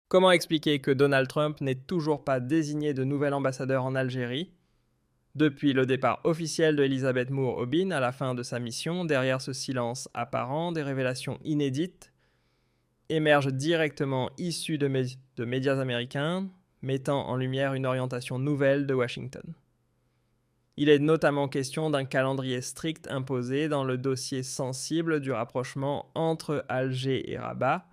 Comment expliquer que Donald Trump n'ait toujours pas désigné de nouvel ambassadeur en Algérie depuis le départ officiel de Elisabeth Moore-Aubin à la fin de sa mission? Derrière ce silence apparent, des révélations inédites émergent directement issues de médias américains, mettant en lumière une orientation nouvelle de Washington. Il est notamment question d'un calendrier strict imposé dans le dossier sensible du rapprochement entre Alger et Rabat,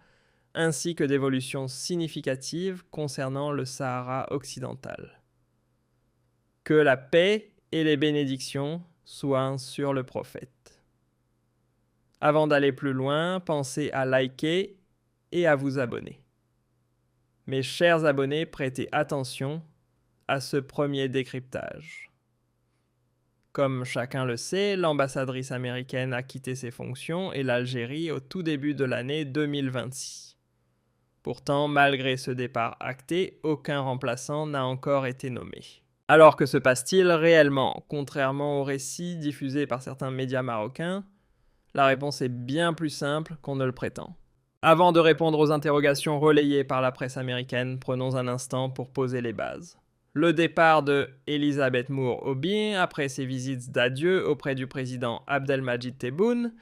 ainsi que d'évolutions significatives concernant le Sahara occidental. Que la paix et les bénédictions soient sur le prophète. Avant d'aller plus loin, pensez à liker et à vous abonner. Mes chers abonnés, prêtez attention à ce premier décryptage. Comme chacun le sait, l'ambassadrice américaine a quitté ses fonctions et l'Algérie au tout début de l'année 2026. Pourtant, malgré ce départ acté, aucun remplaçant n'a encore été nommé. Alors que se passe-t-il réellement? Contrairement aux récits diffusés par certains médias marocains, la réponse est bien plus simple qu'on ne le prétend. Avant de répondre aux interrogations relayées par la presse américaine, prenons un instant pour poser les bases. Le départ de Elisabeth Moore-Aubin après ses visites d'adieu auprès du président Abdelmadjid Tebboune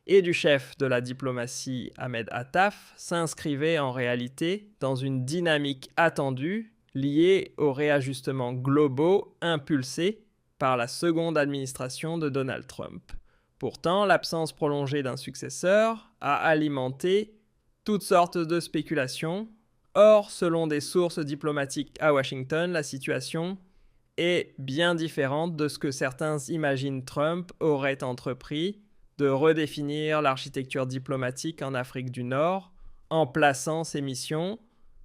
et du chef de la diplomatie Ahmed Attaf s'inscrivait en réalité dans une dynamique attendue liée aux réajustements globaux impulsés par la seconde administration de Donald Trump. Pourtant, l'absence prolongée d'un successeur a alimenté toutes sortes de spéculations. Or, selon des sources diplomatiques à Washington, la situation est bien différente de ce que certains imaginent. Trump aurait entrepris de redéfinir l'architecture diplomatique en Afrique du Nord en plaçant ses missions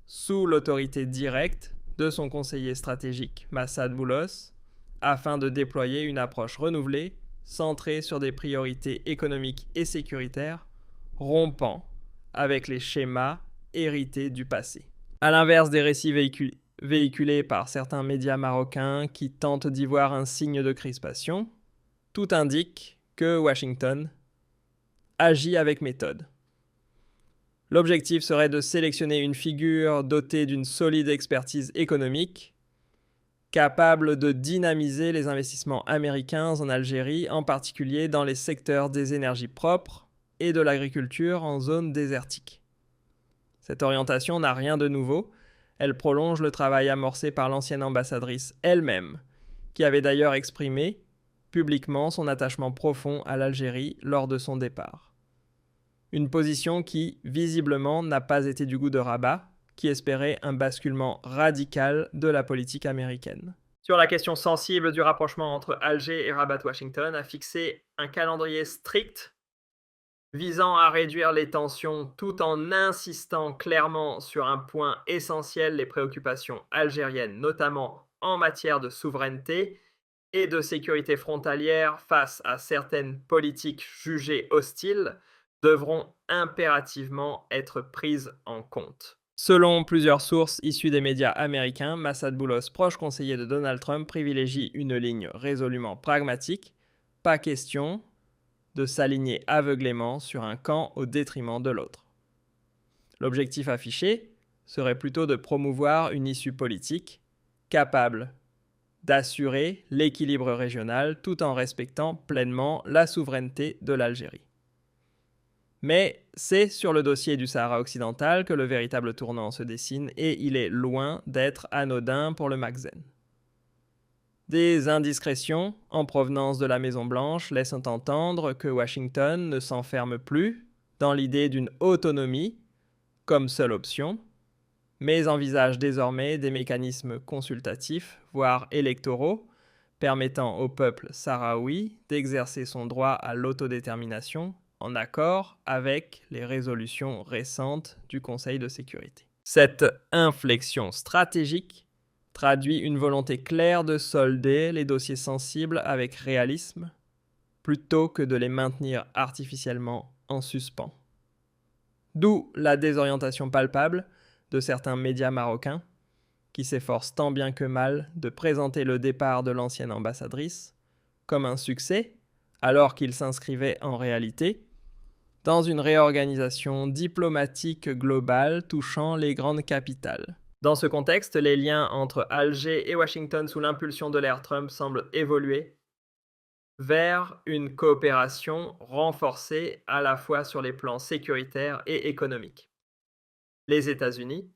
sous l'autorité directe de son conseiller stratégique Massad Boulos afin de déployer une approche renouvelée centrée sur des priorités économiques et sécuritaires, rompant avec les schémas hérités du passé. À l'inverse des récits véhiculés par certains médias marocains qui tentent d'y voir un signe de crispation, tout indique que Washington agit avec méthode. L'objectif serait de sélectionner une figure dotée d'une solide expertise économique, capable de dynamiser les investissements américains en Algérie, en particulier dans les secteurs des énergies propres et de l'agriculture en zone désertique. Cette orientation n'a rien de nouveau, elle prolonge le travail amorcé par l'ancienne ambassadrice elle-même, qui avait d'ailleurs exprimé publiquement son attachement profond à l'Algérie lors de son départ. Une position qui, visiblement, n'a pas été du goût de Rabat, qui espérait un basculement radical de la politique américaine. Sur la question sensible du rapprochement entre Alger et Rabat, Washington a fixé un calendrier strict visant à réduire les tensions tout en insistant clairement sur un point essentiel, les préoccupations algériennes, notamment en matière de souveraineté et de sécurité frontalière face à certaines politiques jugées hostiles, devront impérativement être prises en compte. Selon plusieurs sources issues des médias américains, Massad Boulos, proche conseiller de Donald Trump, privilégie une ligne résolument pragmatique. Pas question de s'aligner aveuglément sur un camp au détriment de l'autre. L'objectif affiché serait plutôt de promouvoir une issue politique capable d'assurer l'équilibre régional tout en respectant pleinement la souveraineté de l'Algérie. Mais c'est sur le dossier du Sahara occidental que le véritable tournant se dessine et il est loin d'être anodin pour le Makhzen. Des indiscrétions en provenance de la Maison-Blanche laissent entendre que Washington ne s'enferme plus dans l'idée d'une autonomie comme seule option, mais envisage désormais des mécanismes consultatifs, voire électoraux, permettant au peuple sahraoui d'exercer son droit à l'autodétermination en accord avec les résolutions récentes du Conseil de sécurité. Cette inflexion stratégique traduit une volonté claire de solder les dossiers sensibles avec réalisme, plutôt que de les maintenir artificiellement en suspens. D'où la désorientation palpable de certains médias marocains, qui s'efforcent tant bien que mal de présenter le départ de l'ancienne ambassadrice comme un succès, alors qu'il s'inscrivait en réalité dans une réorganisation diplomatique globale touchant les grandes capitales. Dans ce contexte, les liens entre Alger et Washington sous l'impulsion de l'ère Trump semblent évoluer vers une coopération renforcée à la fois sur les plans sécuritaires et économiques. Les États-Unis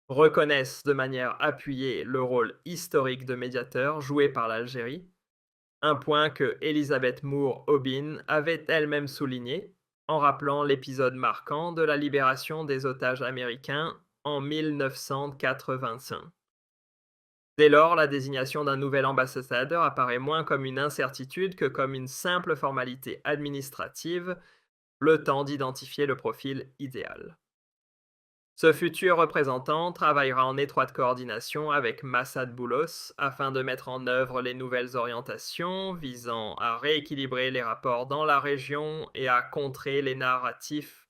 reconnaissent de manière appuyée le rôle historique de médiateur joué par l'Algérie, un point que Elizabeth Moore Aubin avait elle-même souligné en rappelant l'épisode marquant de la libération des otages américains en 1985. Dès lors, la désignation d'un nouvel ambassadeur apparaît moins comme une incertitude que comme une simple formalité administrative, le temps d'identifier le profil idéal. Ce futur représentant travaillera en étroite coordination avec Massad Boulos afin de mettre en œuvre les nouvelles orientations visant à rééquilibrer les rapports dans la région et à contrer les narratifs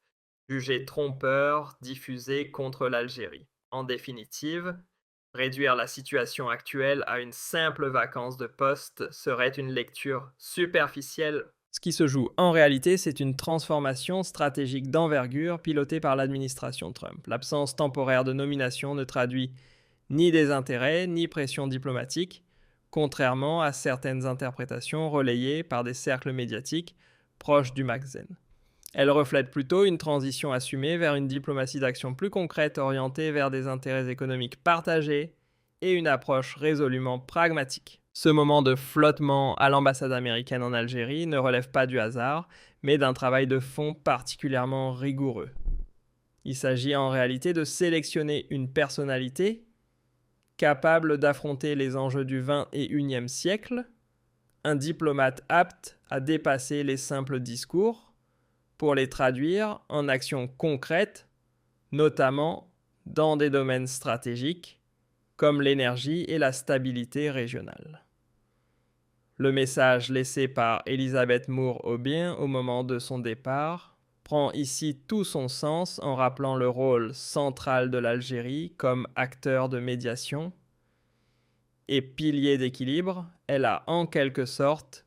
jugés trompeurs diffusés contre l'Algérie. En définitive, réduire la situation actuelle à une simple vacance de poste serait une lecture superficielle. Ce qui se joue en réalité, c'est une transformation stratégique d'envergure pilotée par l'administration Trump. L'absence temporaire de nomination ne traduit ni désintérêt ni pression diplomatique, contrairement à certaines interprétations relayées par des cercles médiatiques proches du Maczen. Elle reflète plutôt une transition assumée vers une diplomatie d'action plus concrète orientée vers des intérêts économiques partagés et une approche résolument pragmatique. Ce moment de flottement à l'ambassade américaine en Algérie ne relève pas du hasard, mais d'un travail de fond particulièrement rigoureux. Il s'agit en réalité de sélectionner une personnalité capable d'affronter les enjeux du XXIe siècle, un diplomate apte à dépasser les simples discours, pour les traduire en actions concrètes, notamment dans des domaines stratégiques comme l'énergie et la stabilité régionale. Le message laissé par Elizabeth Moore Aubin au moment de son départ prend ici tout son sens en rappelant le rôle central de l'Algérie comme acteur de médiation et pilier d'équilibre. Elle a en quelque sorte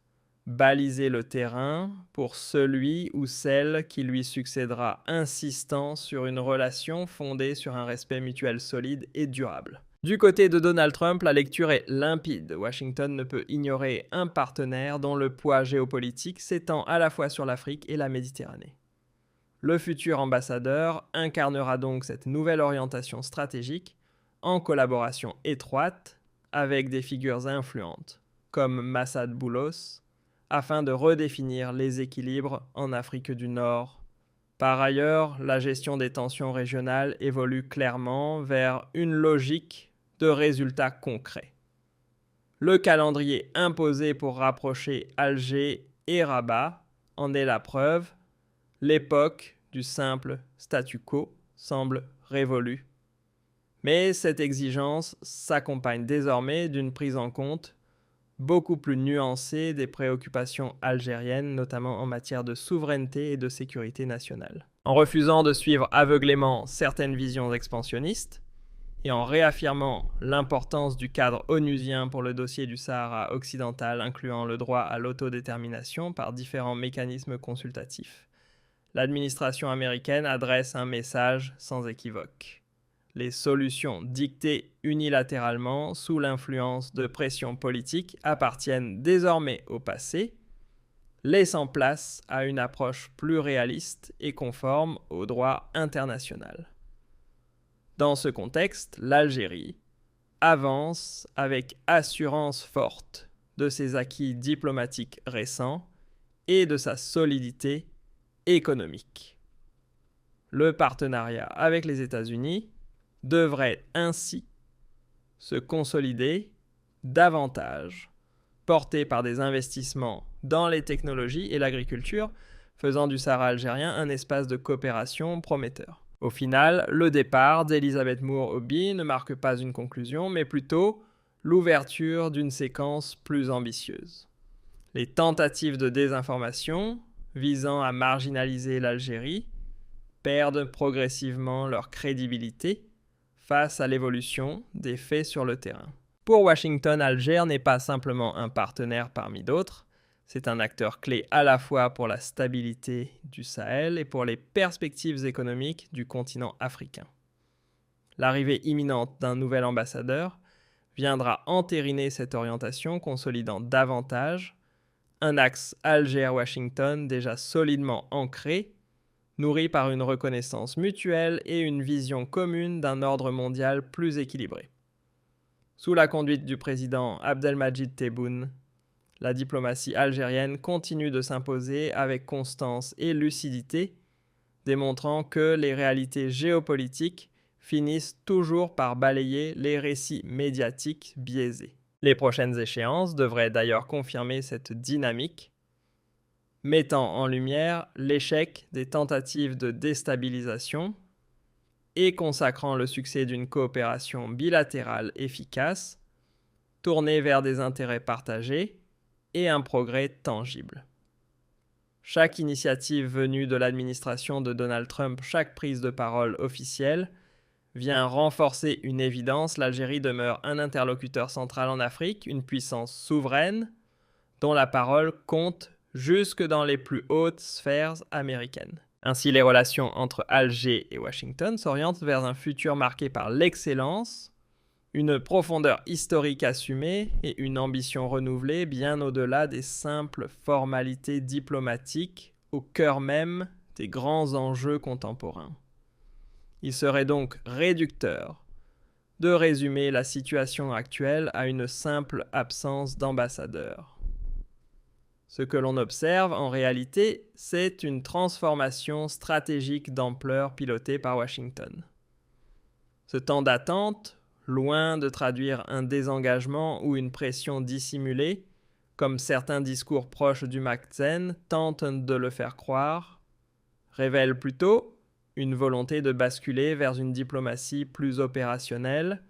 balisé le terrain pour celui ou celle qui lui succédera, insistant sur une relation fondée sur un respect mutuel solide et durable. Du côté de Donald Trump, la lecture est limpide. Washington ne peut ignorer un partenaire dont le poids géopolitique s'étend à la fois sur l'Afrique et la Méditerranée. Le futur ambassadeur incarnera donc cette nouvelle orientation stratégique en collaboration étroite avec des figures influentes, comme Massad Boulos, afin de redéfinir les équilibres en Afrique du Nord. Par ailleurs, la gestion des tensions régionales évolue clairement vers une logique de résultats concrets. Le calendrier imposé pour rapprocher Alger et Rabat en est la preuve. L'époque du simple statu quo semble révolue. Mais cette exigence s'accompagne désormais d'une prise en compte beaucoup plus nuancée des préoccupations algériennes, notamment en matière de souveraineté et de sécurité nationale. En refusant de suivre aveuglément certaines visions expansionnistes, et en réaffirmant l'importance du cadre onusien pour le dossier du Sahara occidental, incluant le droit à l'autodétermination par différents mécanismes consultatifs, l'administration américaine adresse un message sans équivoque. Les solutions dictées unilatéralement sous l'influence de pressions politiques appartiennent désormais au passé, laissant place à une approche plus réaliste et conforme au droit international. Dans ce contexte, l'Algérie avance avec assurance forte de ses acquis diplomatiques récents et de sa solidité économique. Le partenariat avec les États-Unis devrait ainsi se consolider davantage, porté par des investissements dans les technologies et l'agriculture, faisant du Sahara algérien un espace de coopération prometteur. Au final, le départ d'Elizabeth Moore Aubin ne marque pas une conclusion, mais plutôt l'ouverture d'une séquence plus ambitieuse. Les tentatives de désinformation visant à marginaliser l'Algérie perdent progressivement leur crédibilité face à l'évolution des faits sur le terrain. Pour Washington, Alger n'est pas simplement un partenaire parmi d'autres, C'est un acteur clé à la fois pour la stabilité du Sahel et pour les perspectives économiques du continent africain. L'arrivée imminente d'un nouvel ambassadeur viendra entériner cette orientation, consolidant davantage un axe Alger-Washington déjà solidement ancré, nourri par une reconnaissance mutuelle et une vision commune d'un ordre mondial plus équilibré. Sous la conduite du président Abdelmadjid Tebboune, la diplomatie algérienne continue de s'imposer avec constance et lucidité, démontrant que les réalités géopolitiques finissent toujours par balayer les récits médiatiques biaisés. Les prochaines échéances devraient d'ailleurs confirmer cette dynamique, mettant en lumière l'échec des tentatives de déstabilisation et consacrant le succès d'une coopération bilatérale efficace, tournée vers des intérêts partagés et un progrès tangible. Chaque initiative venue de l'administration de Donald Trump, chaque prise de parole officielle, vient renforcer une évidence: l'Algérie demeure un interlocuteur central en Afrique, une puissance souveraine dont la parole compte jusque dans les plus hautes sphères américaines. Ainsi, les relations entre Alger et Washington s'orientent vers un futur marqué par l'excellence, une profondeur historique assumée et une ambition renouvelée bien au-delà des simples formalités diplomatiques, au cœur même des grands enjeux contemporains. Il serait donc réducteur de résumer la situation actuelle à une simple absence d'ambassadeur. Ce que l'on observe en réalité, c'est une transformation stratégique d'ampleur pilotée par Washington. Ce temps d'attente, loin de traduire un désengagement ou une pression dissimulée, comme certains discours proches du Makzen tentent de le faire croire, révèle plutôt une volonté de basculer vers une diplomatie plus opérationnelle,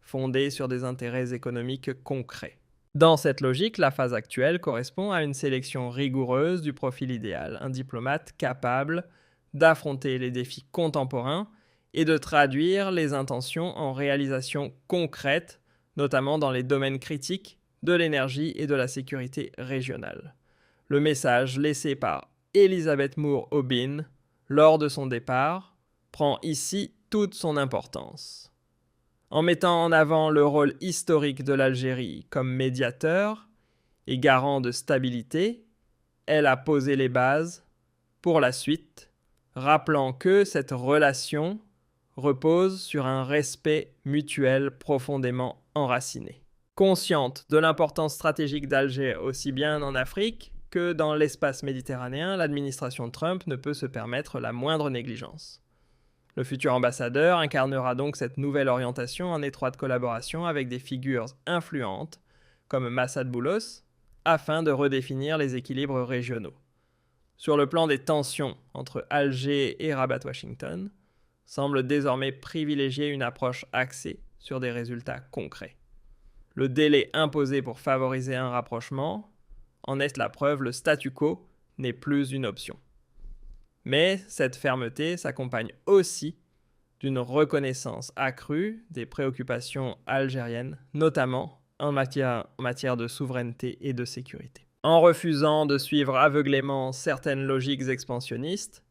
fondée sur des intérêts économiques concrets. Dans cette logique, la phase actuelle correspond à une sélection rigoureuse du profil idéal, un diplomate capable d'affronter les défis contemporains et de traduire les intentions en réalisations concrètes, notamment dans les domaines critiques de l'énergie et de la sécurité régionale. Le message laissé par Elizabeth Moore Aubin lors de son départ prend ici toute son importance. En mettant en avant le rôle historique de l'Algérie comme médiateur et garant de stabilité, elle a posé les bases pour la suite, rappelant que cette relation repose sur un respect mutuel profondément enraciné. Consciente de l'importance stratégique d'Alger aussi bien en Afrique que dans l'espace méditerranéen, l'administration Trump ne peut se permettre la moindre négligence. Le futur ambassadeur incarnera donc cette nouvelle orientation en étroite collaboration avec des figures influentes comme Massad Boulos, afin de redéfinir les équilibres régionaux. Sur le plan des tensions entre Alger et Rabat-Washington, semble désormais privilégier une approche axée sur des résultats concrets. Le délai imposé pour favoriser un rapprochement en est la preuve, le statu quo n'est plus une option. Mais cette fermeté s'accompagne aussi d'une reconnaissance accrue des préoccupations algériennes, notamment en matière de souveraineté et de sécurité. En refusant de suivre aveuglément certaines logiques expansionnistes,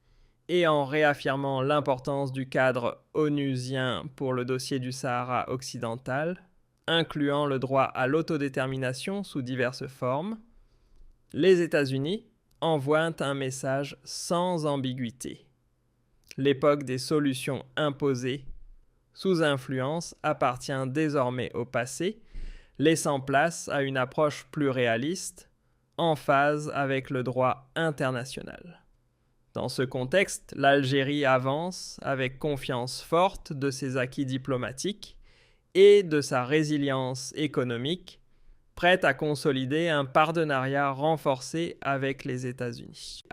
et en réaffirmant l'importance du cadre onusien pour le dossier du Sahara occidental, incluant le droit à l'autodétermination sous diverses formes, les États-Unis envoient un message sans ambiguïté. L'époque des solutions imposées sous influence appartient désormais au passé, laissant place à une approche plus réaliste, en phase avec le droit international. Dans ce contexte, l'Algérie avance avec confiance forte de ses acquis diplomatiques et de sa résilience économique, prête à consolider un partenariat renforcé avec les États-Unis.